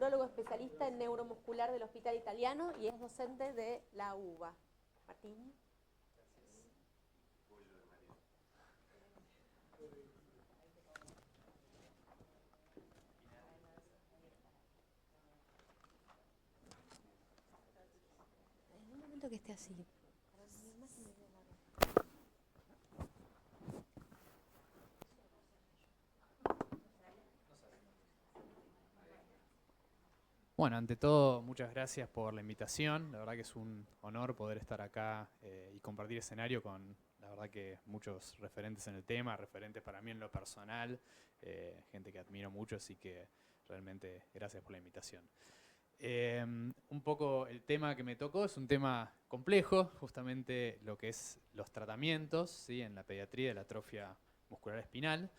neurólogo especialista en neuromuscular del Hospital Italiano y es docente de la UBA. Martín. En un momento que esté así. Bueno, ante todo, muchas gracias por la invitación. La verdad que es un honor poder estar acá y compartir escenario con, la verdad que muchos referentes en el tema, referentes para mí en lo personal, gente que admiro mucho, así que realmente gracias por la invitación. Un poco el tema que me tocó es un tema complejo, justamente lo que es los tratamientos, ¿sí?, en la pediatría de la atrofia muscular espinal.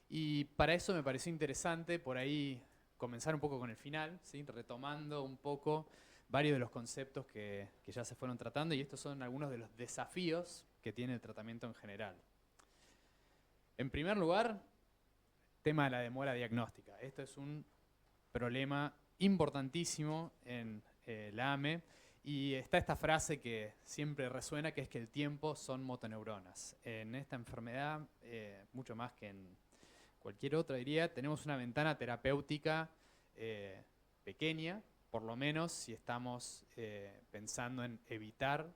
Y para eso me pareció interesante por ahí comenzar un poco con el final, ¿sí?, retomando un poco varios de los conceptos que ya se fueron tratando, y estos son algunos de los desafíos que tiene el tratamiento en general. En primer lugar, tema de la demora diagnóstica. Esto es un problema importantísimo en la AME, y está esta frase que siempre resuena, que es que el tiempo son motoneuronas. En esta enfermedad, mucho más que en cualquier otra, diría, tenemos una ventana terapéutica pequeña, por lo menos si estamos pensando en evitar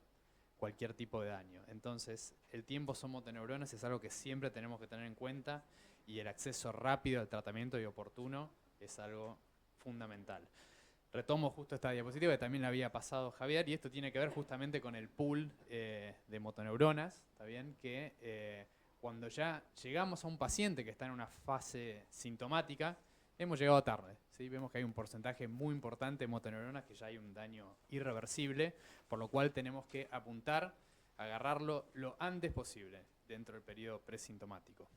cualquier tipo de daño. Entonces, el tiempo son motoneuronas es algo que siempre tenemos que tener en cuenta, y el acceso rápido al tratamiento y oportuno es algo fundamental. Retomo justo esta diapositiva que también la había pasado Javier, y esto tiene que ver justamente con el pool de motoneuronas, ¿está bien? Que cuando ya llegamos a un paciente que está en una fase sintomática, hemos llegado tarde, ¿sí? Vemos que hay un porcentaje muy importante de motoneuronas que ya hay un daño irreversible, por lo cual tenemos que apuntar a agarrarlo lo antes posible dentro del periodo presintomático.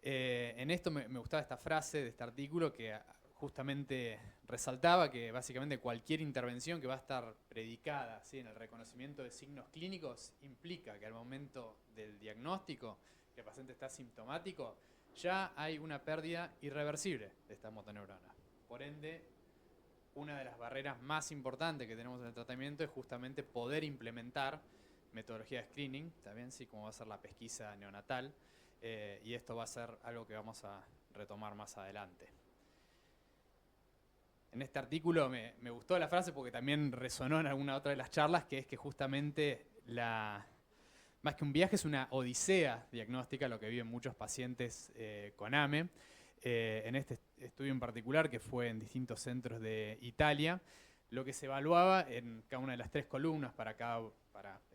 En esto me gustaba esta frase de este artículo que justamente resaltaba que básicamente cualquier intervención que va a estar predicada, ¿sí?, en el reconocimiento de signos clínicos implica que al momento del diagnóstico, que el paciente está sintomático, ya hay una pérdida irreversible de esta motoneurona. Por ende, una de las barreras más importantes que tenemos en el tratamiento es justamente poder implementar metodología de screening, también, sí, como va a ser la pesquisa neonatal, y esto va a ser algo que vamos a retomar más adelante. En este artículo me gustó la frase porque también resonó en alguna otra de las charlas, que es que justamente más que un viaje es una odisea diagnóstica lo que viven muchos pacientes con AME. En este estudio en particular, que fue en distintos centros de Italia, lo que se evaluaba en cada una de las tres columnas para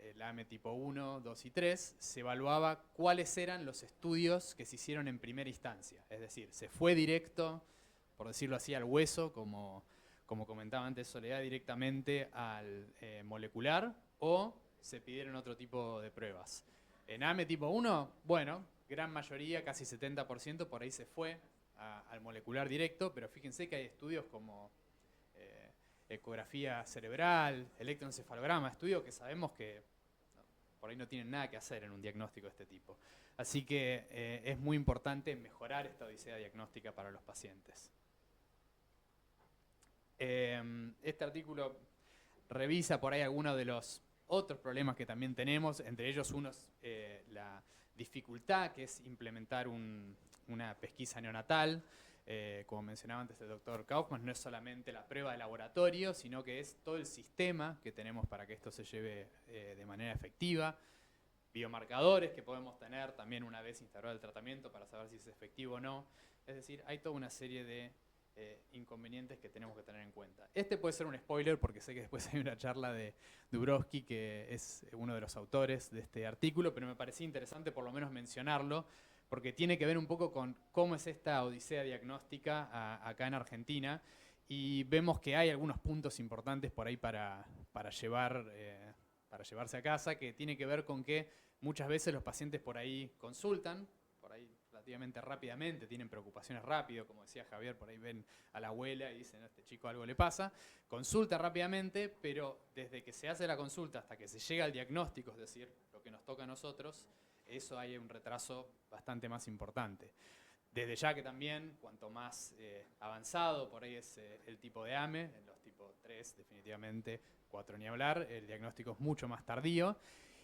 el AME tipo 1, 2 y 3, se evaluaba cuáles eran los estudios que se hicieron en primera instancia. Es decir, se fue directo, por decirlo así, al hueso, como comentaba antes Soledad, directamente al molecular, o se pidieron otro tipo de pruebas. En AME tipo 1, bueno, gran mayoría, casi 70%, por ahí se fue al molecular directo, pero fíjense que hay estudios como ecografía cerebral, electroencefalograma, estudios que sabemos que por ahí no tienen nada que hacer en un diagnóstico de este tipo. Así que es muy importante mejorar esta odisea diagnóstica para los pacientes. Este artículo revisa por ahí algunos de los otros problemas que también tenemos, entre ellos uno es la dificultad que es implementar una pesquisa neonatal. Como mencionaba antes el doctor Kaufman, no es solamente la prueba de laboratorio, sino que es todo el sistema que tenemos para que esto se lleve de manera efectiva. Biomarcadores que podemos tener también una vez instaurado el tratamiento para saber si es efectivo o no. Es decir, hay toda una serie de inconvenientes que tenemos que tener en cuenta. Este puede ser un spoiler porque sé que después hay una charla de Dubrovsky, que es uno de los autores de este artículo, pero me parecía interesante por lo menos mencionarlo porque tiene que ver un poco con cómo es esta odisea diagnóstica acá en Argentina, y vemos que hay algunos puntos importantes por ahí para llevarse a casa, que tiene que ver con que muchas veces los pacientes por ahí consultan, por ahí relativamente rápidamente, tienen preocupaciones rápido, como decía Javier, por ahí ven a la abuela y dicen, a este chico algo le pasa, consulta rápidamente, pero desde que se hace la consulta hasta que se llega al diagnóstico, es decir, lo que nos toca a nosotros, eso hay un retraso bastante más importante. Desde ya que también, cuanto más avanzado por ahí es el tipo de AME, en los tipos 3 definitivamente, 4 ni hablar, el diagnóstico es mucho más tardío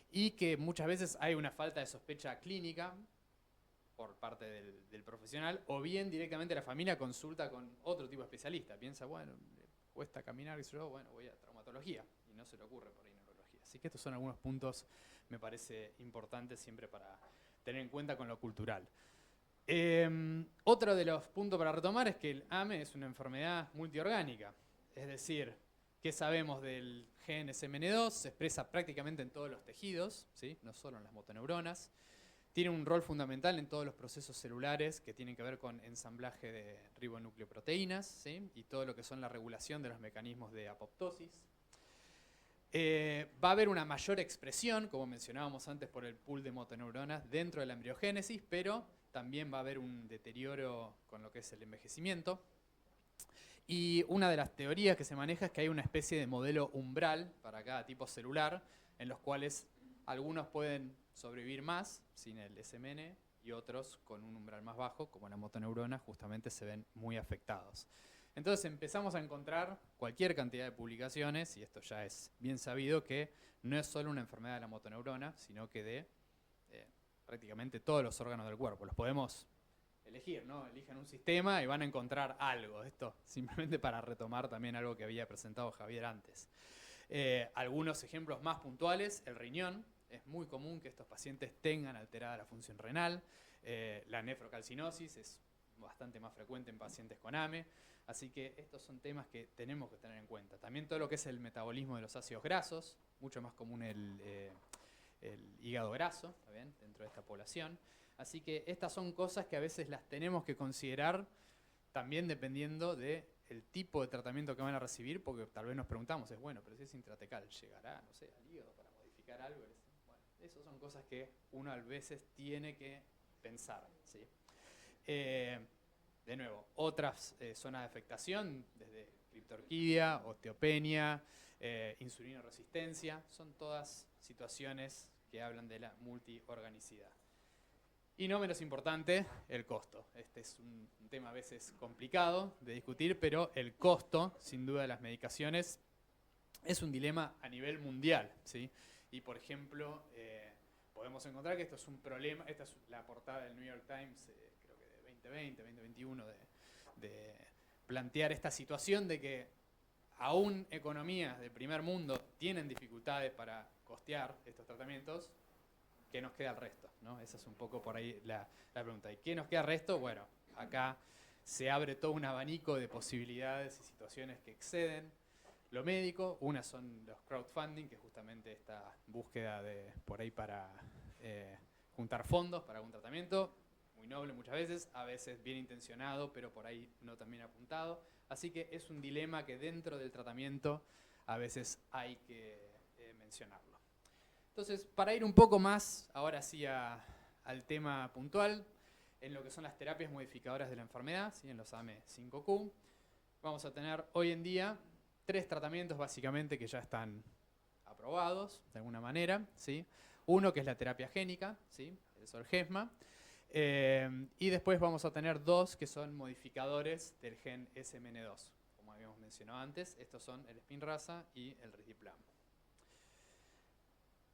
y que muchas veces hay una falta de sospecha clínica por parte del profesional, o bien directamente la familia consulta con otro tipo de especialista. Piensa, bueno, le cuesta caminar, y yo, bueno, voy a traumatología, y no se le ocurre por ahí neurología. Así que estos son algunos puntos, me parece importantes siempre para tener en cuenta con lo cultural. Otro de los puntos para retomar es que el AME es una enfermedad multiorgánica, es decir, ¿qué sabemos del gen SMN2? Se expresa prácticamente en todos los tejidos, ¿sí? No solo en las motoneuronas. Tiene un rol fundamental en todos los procesos celulares que tienen que ver con ensamblaje de ribonucleoproteínas, ¿sí? Y todo lo que son la regulación de los mecanismos de apoptosis. Va a haber una mayor expresión, como mencionábamos antes, por el pool de motoneuronas dentro de la embriogénesis, pero también va a haber un deterioro con lo que es el envejecimiento. Y una de las teorías que se maneja es que hay una especie de modelo umbral para cada tipo celular, en los cuales algunos pueden sobrevivir más sin el SMN y otros con un umbral más bajo, como la motoneurona, justamente se ven muy afectados. Entonces empezamos a encontrar cualquier cantidad de publicaciones, y esto ya es bien sabido, que no es solo una enfermedad de la motoneurona, sino que de prácticamente todos los órganos del cuerpo. Los podemos elegir, ¿no? Elijan un sistema y van a encontrar algo. Esto simplemente para retomar también algo que había presentado Javier antes. Algunos ejemplos más puntuales, el riñón. Es muy común que estos pacientes tengan alterada la función renal. La nefrocalcinosis es bastante más frecuente en pacientes con AME. Así que estos son temas que tenemos que tener en cuenta. También todo lo que es el metabolismo de los ácidos grasos, mucho más común el hígado graso, ¿está bien?, dentro de esta población. Así que estas son cosas que a veces las tenemos que considerar también dependiendo del tipo de tratamiento que van a recibir, porque tal vez nos preguntamos, es bueno, pero si es intratecal, ¿llegará, no sé, al hígado para modificar algo? Bueno, esas son cosas que uno a veces tiene que pensar, ¿sí? De nuevo, otras zonas de afectación, desde criptorquidia, osteopenia, insulinoresistencia, son todas situaciones que hablan de la multiorganicidad. Y no menos importante, el costo. Este es un tema a veces complicado de discutir, pero el costo, sin duda, de las medicaciones es un dilema a nivel mundial, ¿sí? Y, por ejemplo, podemos encontrar que esto es un problema. Esta es la portada del New York Times, creo que de 2020, 2021, de plantear esta situación de que aún economías del primer mundo tienen dificultades para costear estos tratamientos. ¿Qué nos queda al resto? ¿No? Esa es un poco por ahí la pregunta. ¿Y qué nos queda al resto? Bueno, acá se abre todo un abanico de posibilidades y situaciones que exceden lo médico. Una son los crowdfunding, que es justamente esta búsqueda de por ahí para juntar fondos para algún tratamiento, muy noble muchas veces, a veces bien intencionado, pero por ahí no tan bien apuntado. Así que es un dilema que dentro del tratamiento a veces hay que mencionarlo. Entonces, para ir un poco más, ahora sí, al tema puntual, en lo que son las terapias modificadoras de la enfermedad, ¿sí?, en los AME5Q, vamos a tener hoy en día 3 tratamientos básicamente que ya están aprobados de alguna manera, ¿sí? Uno que es la terapia génica, ¿sí?, el Zolgensma, y después vamos a tener 2 que son modificadores del gen SMN2, como habíamos mencionado antes. Estos son el Spinraza y el Risdiplam.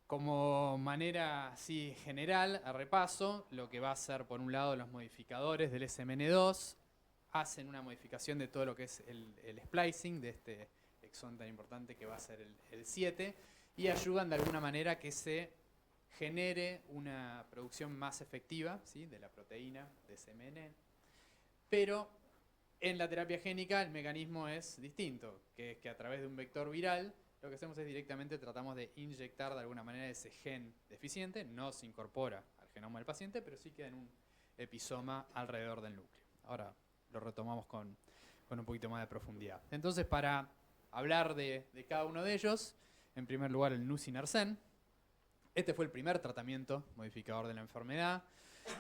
Como manera así general, a repaso, lo que va a ser por un lado los modificadores del SMN2 hacen una modificación de todo lo que es el splicing de este exón tan importante que va a ser el 7 y ayudan de alguna manera que se genere una producción más efectiva, ¿sí?, de la proteína de SMN. Pero en la terapia génica el mecanismo es distinto, que es que a través de un vector viral lo que hacemos es directamente tratamos de inyectar de alguna manera ese gen deficiente, no se incorpora al genoma del paciente, pero sí queda en un episoma alrededor del núcleo. Ahora lo retomamos con un poquito más de profundidad. Entonces, para hablar de cada uno de ellos, en primer lugar el nusinersen. Este fue el primer tratamiento modificador de la enfermedad.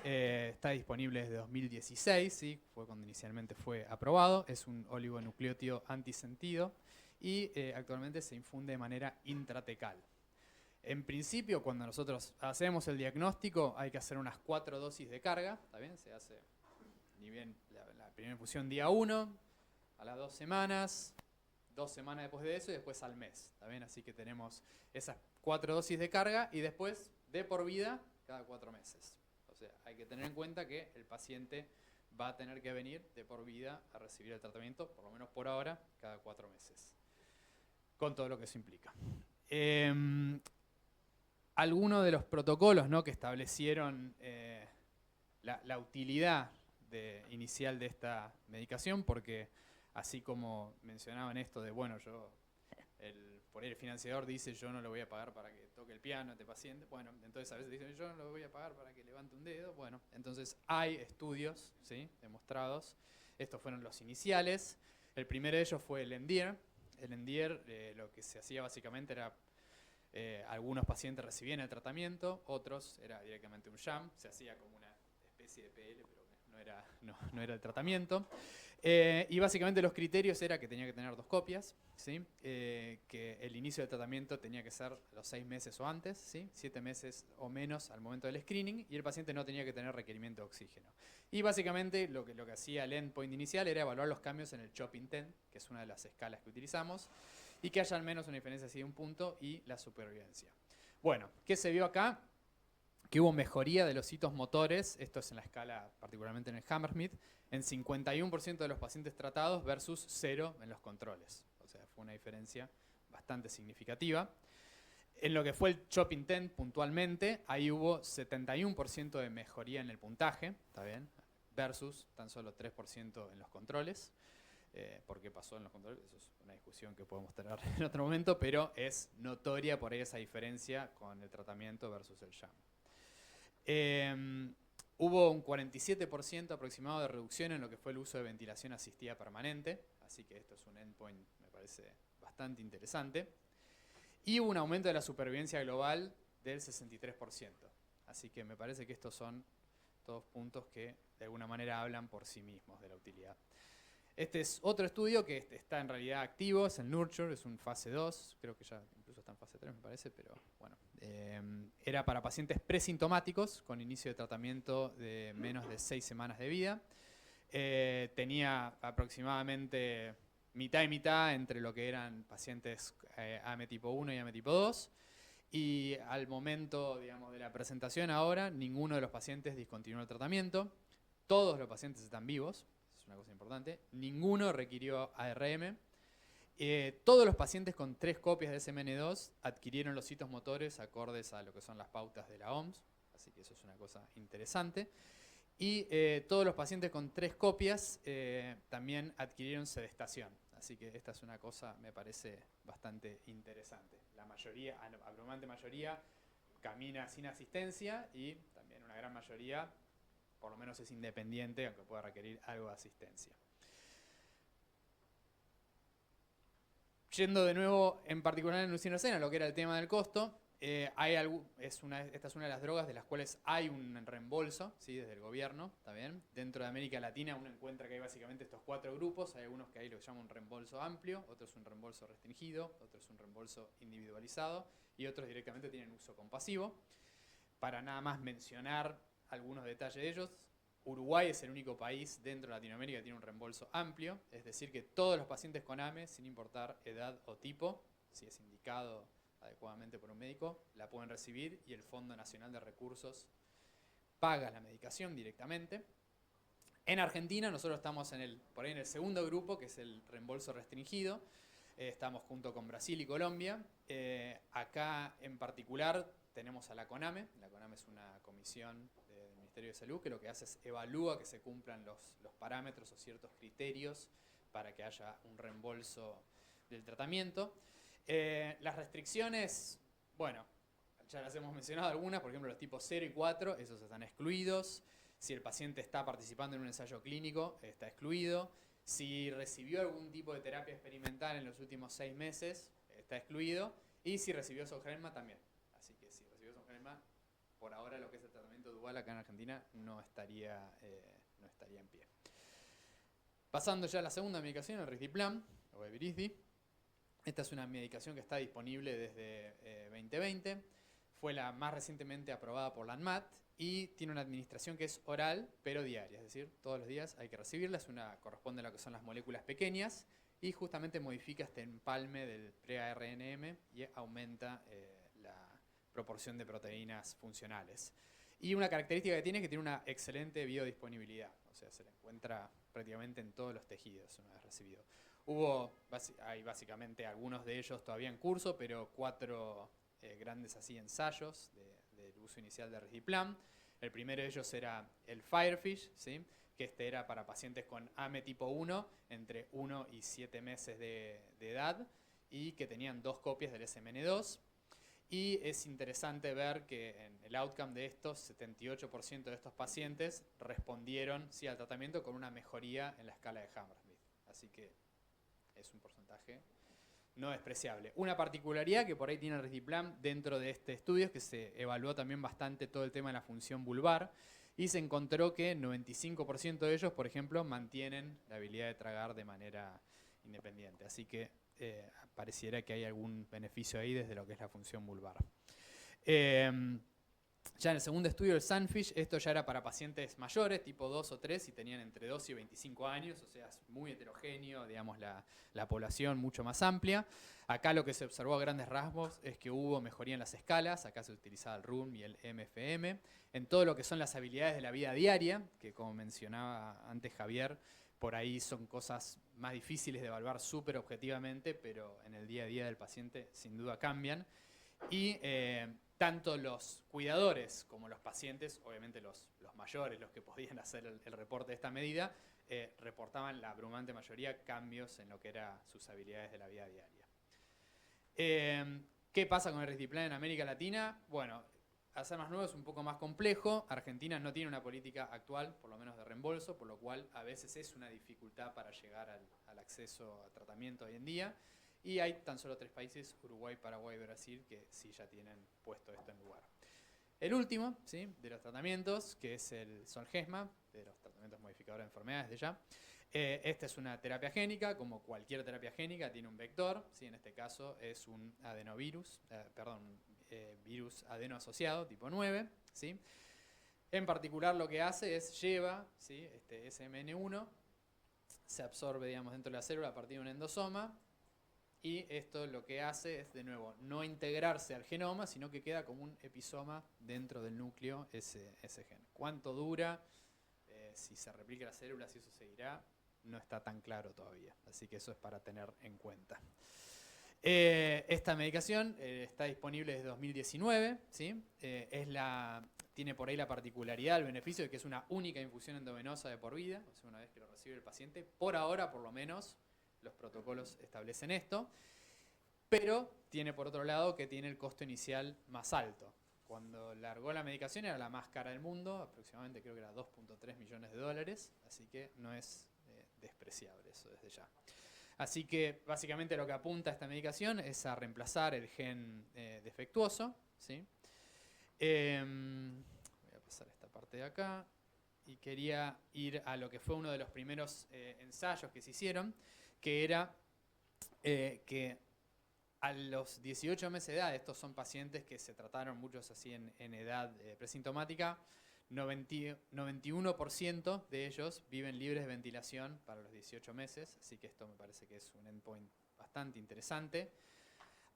Está disponible desde 2016, ¿sí?, fue cuando inicialmente fue aprobado. Es un oligonucleótido antisentido y actualmente se infunde de manera intratecal. En principio, cuando nosotros hacemos el diagnóstico, hay que hacer unas 4 dosis de carga, ¿está bien? Se hace ni bien la primera infusión día 1, a las 2 semanas, 2 semanas después de eso y después al mes. ¿Está bien? Así que tenemos esas 4 dosis de carga y después de por vida cada 4 meses. O sea, hay que tener en cuenta que el paciente va a tener que venir de por vida a recibir el tratamiento, por lo menos por ahora, cada 4 meses. Con todo lo que eso implica. Algunos de los protocolos, ¿no?, que establecieron la utilidad inicial de esta medicación, porque así como mencionaban esto de, bueno, por ahí el financiador dice yo no le voy a pagar para que toque el piano a este paciente, bueno, entonces a veces dicen yo no le voy a pagar para que levante un dedo, bueno, entonces hay estudios, ¿sí?, demostrados. Estos fueron los iniciales. El primero de ellos fue el ENDIR. El ENDIR, lo que se hacía básicamente era algunos pacientes recibían el tratamiento, otros era directamente un sham, se hacía como una especie de PL, pero no era el tratamiento. Y básicamente los criterios era que tenía que tener 2 copias, ¿sí? Que el inicio del tratamiento tenía que ser los 6 meses o antes, ¿sí? 7 meses o menos al momento del screening, y el paciente no tenía que tener requerimiento de oxígeno. Y básicamente lo que hacía el endpoint inicial era evaluar los cambios en el CHOP INTEND, que es una de las escalas que utilizamos, y que haya al menos una diferencia así de un punto, y la supervivencia. Bueno, ¿qué se vio acá? Que hubo mejoría de los hitos motores, esto es en la escala, particularmente en el Hammersmith, en 51% de los pacientes tratados versus 0 en los controles. O sea, fue una diferencia bastante significativa. En lo que fue el CHOP INTEND puntualmente, ahí hubo 71% de mejoría en el puntaje, ¿está bien? Versus tan solo 3% en los controles. ¿Por qué pasó en los controles? Eso es una discusión que podemos tener en otro momento, pero es notoria por ahí esa diferencia con el tratamiento versus el sham. Hubo un 47% aproximado de reducción en lo que fue el uso de ventilación asistida permanente, así que esto es un endpoint, me parece bastante interesante. Y hubo un aumento de la supervivencia global del 63%. Así que me parece que estos son todos puntos que de alguna manera hablan por sí mismos de la utilidad. Este es otro estudio que está en realidad activo, es el Nurture, es un fase 2, creo que ya incluso está en fase 3 me parece, pero bueno. Era para pacientes presintomáticos con inicio de tratamiento de menos de 6 semanas de vida. Tenía aproximadamente mitad y mitad entre lo que eran pacientes AM tipo 1 y AM tipo 2. Y al momento, digamos, de la presentación ahora, ninguno de los pacientes discontinuó el tratamiento. Todos los pacientes están vivos, es una cosa importante. Ninguno requirió ARM. Todos los pacientes con 3 copias de SMN2 adquirieron los hitos motores acordes a lo que son las pautas de la OMS, así que eso es una cosa interesante. Y todos los pacientes con 3 copias también adquirieron sedestación, así que esta es una cosa, me parece, bastante interesante. La mayoría, abrumante mayoría, camina sin asistencia y también una gran mayoría, por lo menos es independiente, aunque pueda requerir algo de asistencia. Yendo de nuevo, en particular en nusinersen, a lo que era el tema del costo, esta es una de las drogas de las cuales hay un reembolso, ¿sí?, desde el gobierno, ¿está bien? Dentro de América Latina uno encuentra que hay básicamente estos 4 grupos, hay algunos que hay lo que llaman un reembolso amplio, otros un reembolso restringido, otros un reembolso individualizado y otros directamente tienen uso compasivo. Para nada más mencionar algunos detalles de ellos, Uruguay es el único país dentro de Latinoamérica que tiene un reembolso amplio, es decir que todos los pacientes con AME, sin importar edad o tipo, si es indicado adecuadamente por un médico, la pueden recibir y el Fondo Nacional de Recursos paga la medicación directamente. En Argentina nosotros estamos por ahí en el segundo grupo, que es el reembolso restringido. Estamos junto con Brasil y Colombia. Acá en particular tenemos a la CONAME. La CONAME es una comisión del Ministerio de Salud que lo que hace es evalúa que se cumplan los parámetros o ciertos criterios para que haya un reembolso del tratamiento. Las restricciones, bueno, ya las hemos mencionado algunas, por ejemplo los tipos 0 y 4, esos están excluidos. Si el paciente está participando en un ensayo clínico, está excluido. Si recibió algún tipo de terapia experimental en los últimos 6 meses, está excluido. Y si recibió Soglenma también. Así que si recibió Soglenma, por ahora lo que es el tratamiento dual acá en Argentina no estaría en pie. Pasando ya a la segunda medicación, el Risdiplam, o Evrysdi. Esta es una medicación que está disponible desde 2020. Fue la más recientemente aprobada por la ANMAT y tiene una administración que es oral, pero diaria, es decir, todos los días hay que recibirla, corresponde a lo que son las moléculas pequeñas, y justamente modifica este empalme del pre-ARNM y aumenta la proporción de proteínas funcionales. Y una característica que tiene es que tiene una excelente biodisponibilidad, o sea, se la encuentra prácticamente en todos los tejidos una vez recibido. Hay básicamente algunos de ellos todavía en curso, pero 4 grandes ensayos del uso inicial de Risdiplam. El primero de ellos era el Firefish, ¿sí? Que era para pacientes con AME tipo 1, entre 1 y 7 meses de edad, y que tenían 2 copias del SMN2. Y es interesante ver que en el outcome de estos, 78% de estos pacientes respondieron sí al tratamiento con una mejoría en la escala de Hammersmith. Así que es un porcentaje no despreciable. Una particularidad que por ahí tiene el Risdiplam dentro de este estudio es que se evaluó también bastante todo el tema de la función vulvar y se encontró que 95% de ellos, por ejemplo, mantienen la habilidad de tragar de manera independiente. Así que pareciera que hay algún beneficio ahí desde lo que es la función vulvar. Ya en el segundo estudio, el Sunfish, esto ya era para pacientes mayores, tipo 2 o 3, y tenían entre 2 y 25 años, o sea, es muy heterogéneo, digamos, la población mucho más amplia. Acá lo que se observó a grandes rasgos es que hubo mejoría en las escalas, acá se utilizaba el RUM y el MFM, en todo lo que son las habilidades de la vida diaria, que como mencionaba antes Javier, por ahí son cosas más difíciles de evaluar súper objetivamente, pero en el día a día del paciente sin duda cambian. Y tanto los cuidadores como los pacientes, obviamente los mayores, los que podían hacer el reporte de esta medida, reportaban la abrumante mayoría cambios en lo que eran sus habilidades de la vida diaria. ¿Qué pasa con el Risdiplam en América Latina? Bueno, hacer más nuevo es un poco más complejo. Argentina no tiene una política actual, por lo menos de reembolso, por lo cual a veces es una dificultad para llegar al acceso a tratamiento hoy en día. Y hay tan solo 3 países, Uruguay, Paraguay y Brasil, que sí ya tienen puesto esto en lugar. El último, ¿sí?, de los tratamientos, que es el Zolgensma, de los tratamientos modificadores de enfermedades de ya. Esta es una terapia génica, como cualquier terapia génica, tiene un vector, ¿sí? En este caso es un adenovirus, virus adeno asociado, tipo 9, ¿sí? En particular lo que hace es lleva, ¿sí?, este SMN1, se absorbe, digamos, dentro de la célula a partir de un endosoma, y esto lo que hace es, de nuevo, no integrarse al genoma, sino que queda como un episoma dentro del núcleo ese gen. ¿Cuánto dura? Si se replica la célula, si eso seguirá, no está tan claro todavía. Así que eso es para tener en cuenta. Esta medicación está disponible desde 2019, ¿sí? Tiene por ahí la particularidad, el beneficio de que es una única infusión endovenosa de por vida, o sea, una vez que lo recibe el paciente, por ahora por lo menos, los protocolos establecen esto, pero tiene por otro lado que tiene el costo inicial más alto. Cuando largó la medicación era la más cara del mundo, aproximadamente creo que era 2.3 millones de dólares, así que no es despreciable eso desde ya. Así que básicamente lo que apunta esta medicación es a reemplazar el gen defectuoso, ¿sí? Voy a pasar esta parte de acá y quería ir a lo que fue uno de los primeros ensayos que se hicieron, que era que a los 18 meses de edad, estos son pacientes que se trataron muchos así en edad presintomática, 91% de ellos viven libres de ventilación para los 18 meses, así que esto me parece que es un endpoint bastante interesante.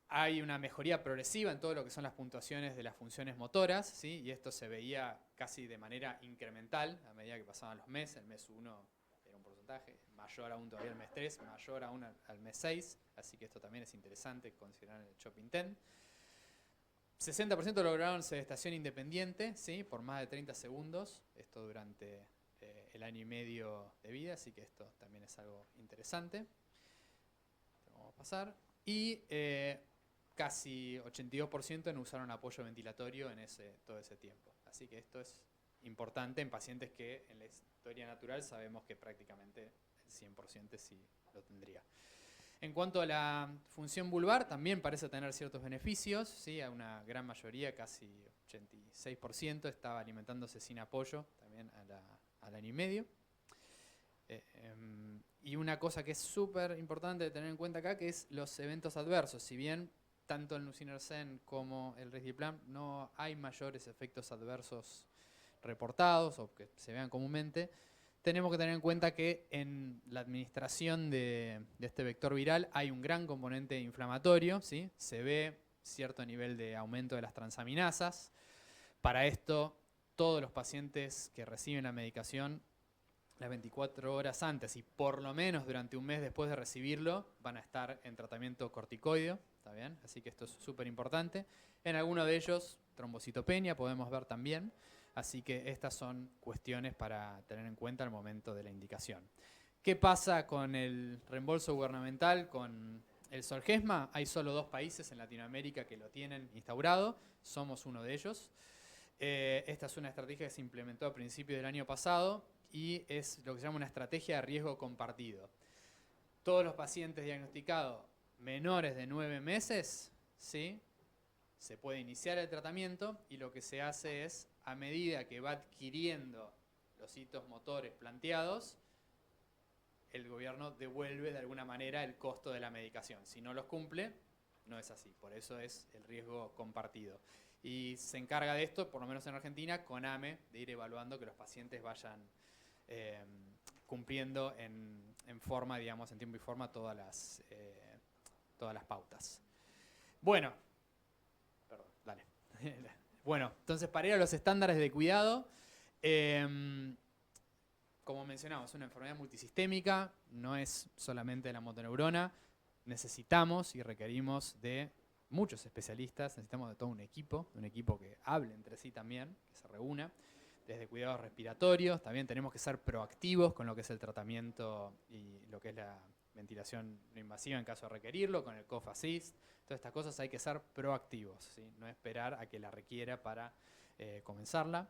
Hay una mejoría progresiva en todo lo que son las puntuaciones de las funciones motoras, ¿sí? Y esto se veía casi de manera incremental a medida que pasaban los meses. El mes 1 era un porcentaje, mayor aún todavía el mes 3, mayor aún al mes 6, así que esto también es interesante considerar el shopping 10. 60% lograron sedestación independiente, ¿sí?, por más de 30 segundos, esto durante el año y medio de vida, así que esto también es algo interesante. Vamos a pasar. Y casi 82% no usaron apoyo ventilatorio en todo ese tiempo. Así que esto es importante en pacientes que en la historia natural sabemos que prácticamente el 100% sí lo tendría. En cuanto a la función vulvar, también parece tener ciertos beneficios, ¿sí? A una gran mayoría, casi 86%, estaba alimentándose sin apoyo, también al año y medio. Y una cosa que es súper importante de tener en cuenta acá, que es los eventos adversos. Si bien tanto el Nusinersen como el Risdiplam no hay mayores efectos adversos reportados o que se vean comúnmente, tenemos que tener en cuenta que en la administración de este vector viral hay un gran componente inflamatorio, ¿sí? Se ve cierto nivel de aumento de las transaminasas. Para esto, todos los pacientes que reciben la medicación las 24 horas antes y por lo menos durante un mes después de recibirlo van a estar en tratamiento corticoideo, ¿está bien? Así que esto es súper importante. En algunos de ellos, trombocitopenia podemos ver también, así que estas son cuestiones para tener en cuenta al momento de la indicación. ¿Qué pasa con el reembolso gubernamental, con el Zolgensma? Hay solo 2 países en Latinoamérica que lo tienen instaurado, somos uno de ellos. Esta es una estrategia que se implementó a principios del año pasado y es lo que se llama una estrategia de riesgo compartido. Todos los pacientes diagnosticados menores de 9 meses, ¿sí?, se puede iniciar el tratamiento y lo que se hace es, a medida que va adquiriendo los hitos motores planteados, el gobierno devuelve de alguna manera el costo de la medicación. Si no los cumple, no es así. Por eso es el riesgo compartido. Y se encarga de esto, por lo menos en Argentina, CONAME, de ir evaluando que los pacientes vayan cumpliendo en forma, digamos, en tiempo y forma todas las pautas. Bueno, perdón, dale. Bueno, entonces para ir a los estándares de cuidado, como mencionamos, es una enfermedad multisistémica, no es solamente la motoneurona, necesitamos y requerimos de muchos especialistas, necesitamos de todo un equipo que hable entre sí también, que se reúna, desde cuidados respiratorios, también tenemos que ser proactivos con lo que es el tratamiento y lo que es la ventilación no invasiva en caso de requerirlo, con el cough assist, todas estas cosas hay que ser proactivos, ¿sí? No esperar a que la requiera para comenzarla.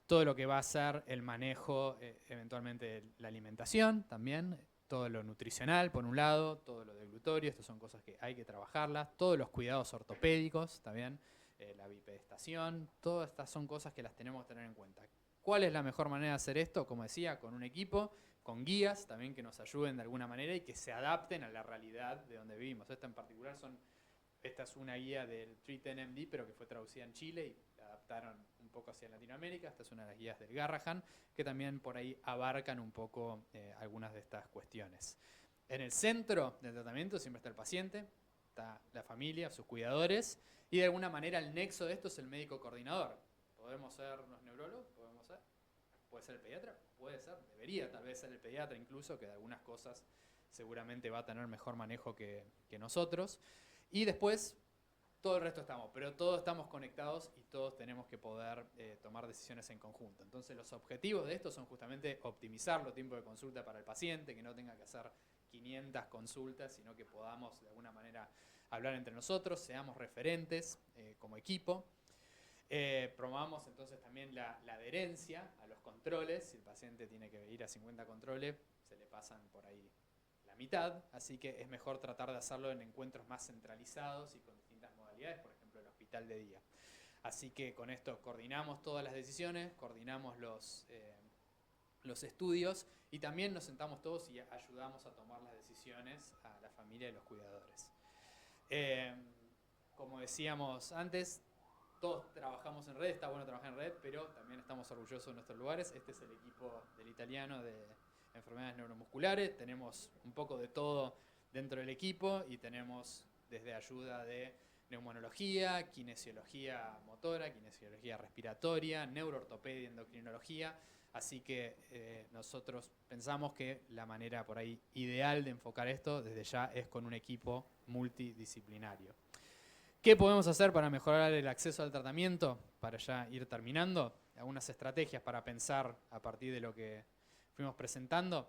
Todo lo que va a ser el manejo, eventualmente de la alimentación también, todo lo nutricional por un lado, todo lo deglutorio, estas son cosas que hay que trabajarlas, todos los cuidados ortopédicos también, la bipedestación, todas estas son cosas que las tenemos que tener en cuenta. ¿Cuál es la mejor manera de hacer esto? Como decía, con un equipo, con guías también que nos ayuden de alguna manera y que se adapten a la realidad de donde vivimos. Esta en particular esta es una guía del 310MD, pero que fue traducida en Chile y la adaptaron un poco hacia Latinoamérica. Esta es una de las guías del Garrahan, que también por ahí abarcan un poco algunas de estas cuestiones. En el centro del tratamiento siempre está el paciente, está la familia, sus cuidadores, y de alguna manera el nexo de esto es el médico coordinador. ¿Podemos ser los neurólogos? ¿Podemos ser? ¿Puede ser el pediatra? Puede ser, debería tal vez ser el pediatra incluso, que de algunas cosas seguramente va a tener mejor manejo que nosotros. Y después, todo el resto pero todos estamos conectados y todos tenemos que poder tomar decisiones en conjunto. Entonces los objetivos de esto son justamente optimizar los tiempos de consulta para el paciente, que no tenga que hacer 500 consultas, sino que podamos de alguna manera hablar entre nosotros, seamos referentes como equipo. Promovamos entonces también la adherencia a los controles. Si el paciente tiene que ir a 50 controles, se le pasan por ahí la mitad, así que es mejor tratar de hacerlo en encuentros más centralizados y con distintas modalidades, por ejemplo el hospital de día. Así que con esto coordinamos todas las decisiones, coordinamos los estudios y también nos sentamos todos y ayudamos a tomar las decisiones a la familia y los cuidadores. Como decíamos antes, todos trabajamos en red, está bueno trabajar en red, pero también estamos orgullosos de nuestros lugares. Este es el equipo del italiano de enfermedades neuromusculares, tenemos un poco de todo dentro del equipo y tenemos desde ayuda de neumonología, kinesiología motora, kinesiología respiratoria, neuroortopedia, endocrinología, así que nosotros pensamos que la manera por ahí ideal de enfocar esto desde ya es con un equipo multidisciplinario. ¿Qué podemos hacer para mejorar el acceso al tratamiento? Para ya ir terminando, algunas estrategias para pensar a partir de lo que fuimos presentando.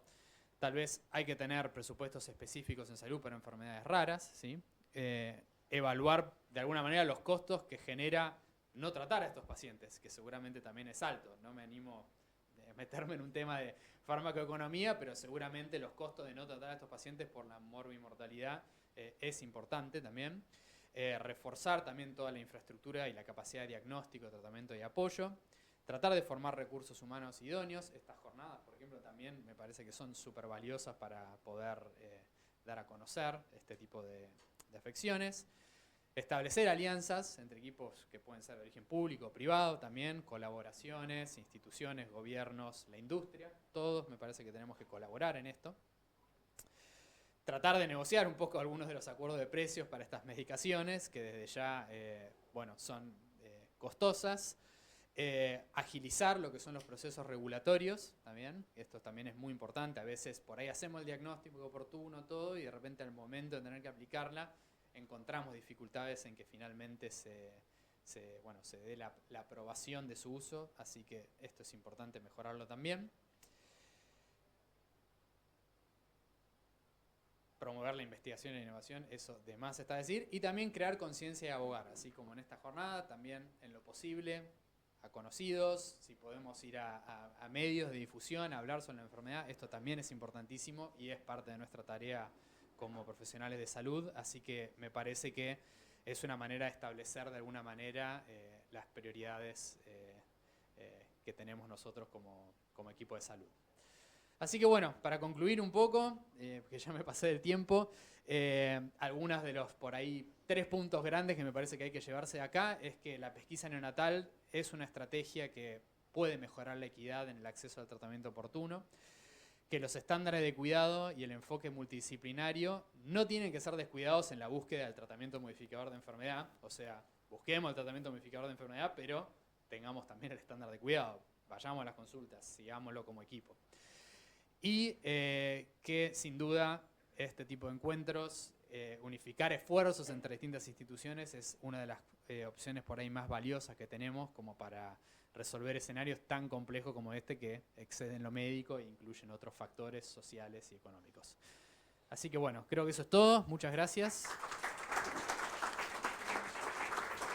Tal vez hay que tener presupuestos específicos en salud para enfermedades raras, ¿sí? Evaluar de alguna manera los costos que genera no tratar a estos pacientes, que seguramente también es alto. No me animo a meterme en un tema de farmacoeconomía, pero seguramente los costos de no tratar a estos pacientes por la morbimortalidad es importante también. Reforzar también toda la infraestructura y la capacidad de diagnóstico, tratamiento y apoyo. Tratar de formar recursos humanos idóneos. Estas jornadas, por ejemplo, también me parece que son súper valiosas para poder dar a conocer este tipo de afecciones. Establecer alianzas entre equipos que pueden ser de origen público o privado también, colaboraciones, instituciones, gobiernos, la industria, todos me parece que tenemos que colaborar en esto. Tratar de negociar un poco algunos de los acuerdos de precios para estas medicaciones, que desde ya bueno, son costosas. Agilizar lo que son los procesos regulatorios también, esto también es muy importante. A veces por ahí hacemos el diagnóstico oportuno, todo, y de repente al momento de tener que aplicarla, encontramos dificultades en que finalmente se dé la aprobación de su uso, así que esto es importante mejorarlo también. Promover la investigación e innovación, eso de más está decir, y también crear conciencia y abogar, así como en esta jornada, también en lo posible, a conocidos, si podemos ir a medios de difusión, a hablar sobre la enfermedad, esto también es importantísimo y es parte de nuestra tarea como profesionales de salud, así que me parece que es una manera de establecer de alguna manera las prioridades que tenemos nosotros como equipo de salud. Así que bueno, para concluir un poco, porque ya me pasé del tiempo, algunos de los por ahí 3 puntos grandes que me parece que hay que llevarse de acá es que la pesquisa neonatal es una estrategia que puede mejorar la equidad en el acceso al tratamiento oportuno, que los estándares de cuidado y el enfoque multidisciplinario no tienen que ser descuidados en la búsqueda del tratamiento modificador de enfermedad, o sea, busquemos el tratamiento modificador de enfermedad, pero tengamos también el estándar de cuidado, vayamos a las consultas, sigámoslo como equipo. Y que sin duda este tipo de encuentros, unificar esfuerzos entre distintas instituciones es una de las opciones por ahí más valiosas que tenemos como para resolver escenarios tan complejos como este que exceden lo médico e incluyen otros factores sociales y económicos. Así que bueno, creo que eso es todo. Muchas gracias.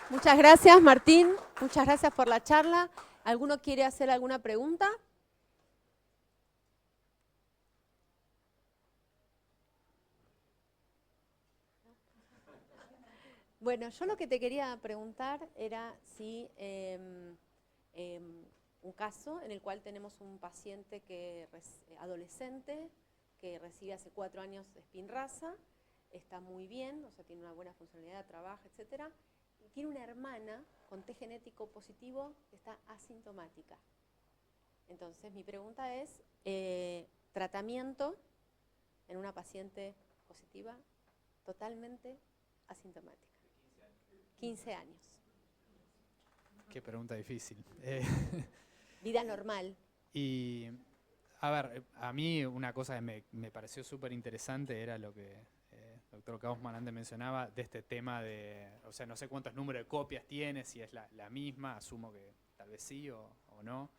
Muchas gracias, Martín. Muchas gracias por la charla. ¿Alguno quiere hacer alguna pregunta? Bueno, yo lo que te quería preguntar era si un caso en el cual tenemos un paciente adolescente que recibe hace 4 años Spinraza, está muy bien, o sea, tiene una buena funcionalidad, trabaja, etcétera, y tiene una hermana con T genético positivo que está asintomática. Entonces, mi pregunta es, tratamiento en una paciente positiva totalmente asintomática. 15 años. Qué pregunta difícil. Vida normal. Y, a ver, a mí una cosa que me pareció súper interesante era lo que el doctor Kaufman antes mencionaba, de este tema de, o sea, no sé cuántos números de copias tiene, si es la misma, asumo que tal vez sí o no.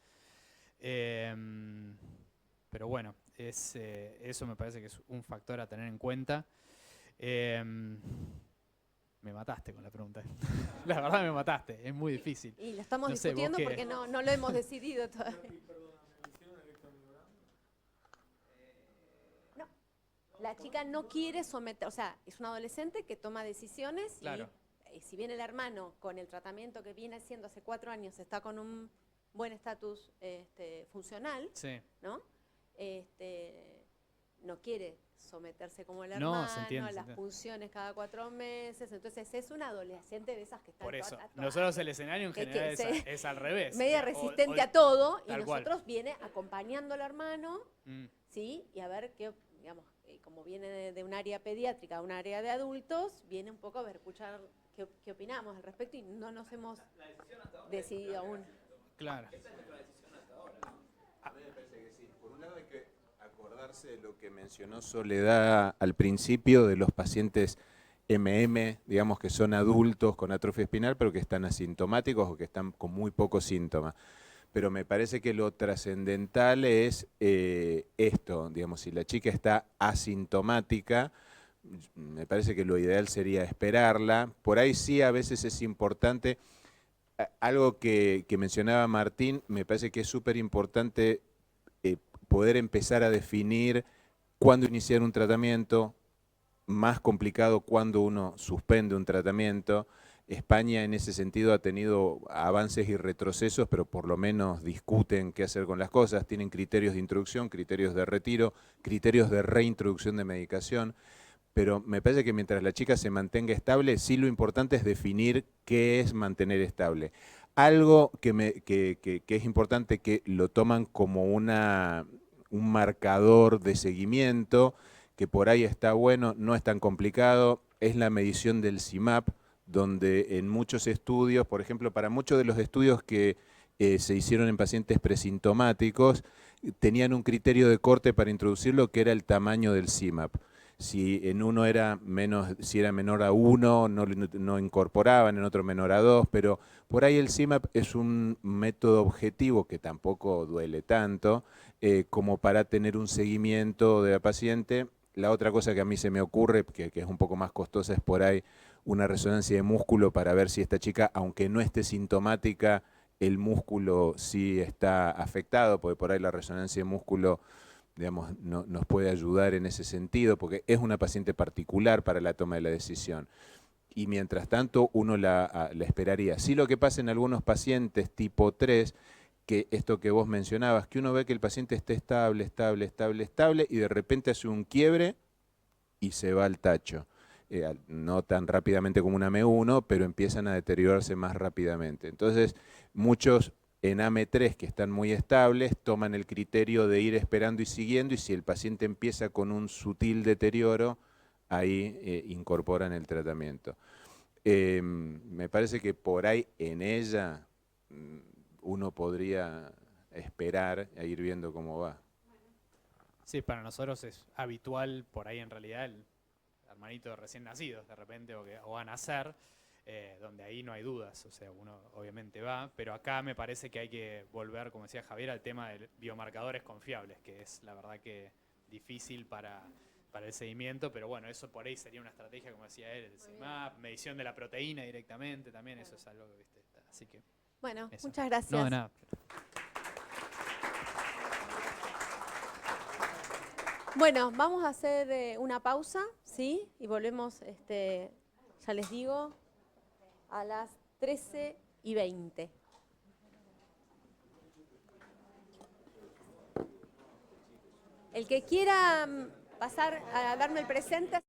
Pero bueno, eso me parece que es un factor a tener en cuenta. Me mataste con la pregunta. La verdad me mataste, es muy difícil. Y lo estamos discutiendo porque no lo hemos decidido todavía. No, la chica no quiere someter, o sea, es una adolescente que toma decisiones. Claro. Y si bien el hermano con el tratamiento que viene haciendo hace 4 años está con un buen estatus funcional, sí, ¿no? No quiere someterse como el hermano, las punciones cada 4 meses, entonces es una adolescente de esas que están... Por eso, nosotros el escenario en general es al revés. Media resistente a todo, y nosotros cual. Viene acompañando al hermano, ¿sí? Y a ver qué, digamos, como viene de un área pediátrica a un área de adultos, viene un poco a ver, escuchar qué opinamos al respecto y no nos hemos decidido aún. Claro. Esa es nuestra decisión hasta ahora. A mí me parece que sí. Por un lado hay que acordarse de lo que mencionó Soledad al principio de los pacientes digamos que son adultos con atrofia espinal, pero que están asintomáticos o que están con muy pocos síntomas. Pero me parece que lo trascendental es esto, digamos, si la chica está asintomática, me parece que lo ideal sería esperarla. Por ahí sí a veces es importante, algo que mencionaba Martín, me parece que es súper importante poder empezar a definir cuándo iniciar un tratamiento, más complicado cuando uno suspende un tratamiento. España en ese sentido ha tenido avances y retrocesos, pero por lo menos discuten qué hacer con las cosas, tienen criterios de introducción, criterios de retiro, criterios de reintroducción de medicación. pero me parece que mientras la chica se mantenga estable, sí lo importante es definir qué es mantener estable. Algo que es importante, que lo toman como un marcador de seguimiento, que por ahí está bueno, no es tan complicado, es la medición del CIMAP, donde en muchos estudios, por ejemplo, para muchos de los estudios que se hicieron en pacientes presintomáticos, tenían un criterio de corte para introducirlo, que era el tamaño del CIMAP. Si en uno era si era menor a 1, no incorporaban, en otro menor a 2, pero por ahí el CIMAP es un método objetivo que tampoco duele tanto, como para tener un seguimiento de la paciente. La otra cosa que a mí se me ocurre, que es un poco más costosa, es por ahí una resonancia de músculo para ver si esta chica, aunque no esté sintomática, el músculo sí está afectado, porque por ahí la resonancia de músculo, digamos, nos puede ayudar en ese sentido, porque es una paciente particular para la toma de la decisión. Y mientras tanto uno la esperaría. Sí, lo que pasa en algunos pacientes tipo 3, que esto que vos mencionabas, que uno ve que el paciente está estable, y de repente hace un quiebre y se va al tacho. No tan rápidamente como una M1, pero empiezan a deteriorarse más rápidamente. Entonces, muchos en AM3 que están muy estables toman el criterio de ir esperando y siguiendo, y si el paciente empieza con un sutil deterioro, ahí incorporan el tratamiento. Me parece que por ahí en ella uno podría esperar a ir viendo cómo va. Sí, para nosotros es habitual por ahí en realidad el hermanito recién nacidos de repente o van a nacer, donde ahí no hay dudas, o sea, uno obviamente va, pero acá me parece que hay que volver, como decía Javier, al tema de biomarcadores confiables, que es la verdad que difícil para el seguimiento, pero bueno, eso por ahí sería una estrategia, como decía él, el CIMAP, medición de la proteína directamente, también eso es algo que, viste, así que... Bueno, eso. muchas gracias. No, de nada. Bueno, vamos a hacer una pausa, ¿sí? Y volvemos, ya les digo, a las 13:20. El que quiera pasar a darme el presente...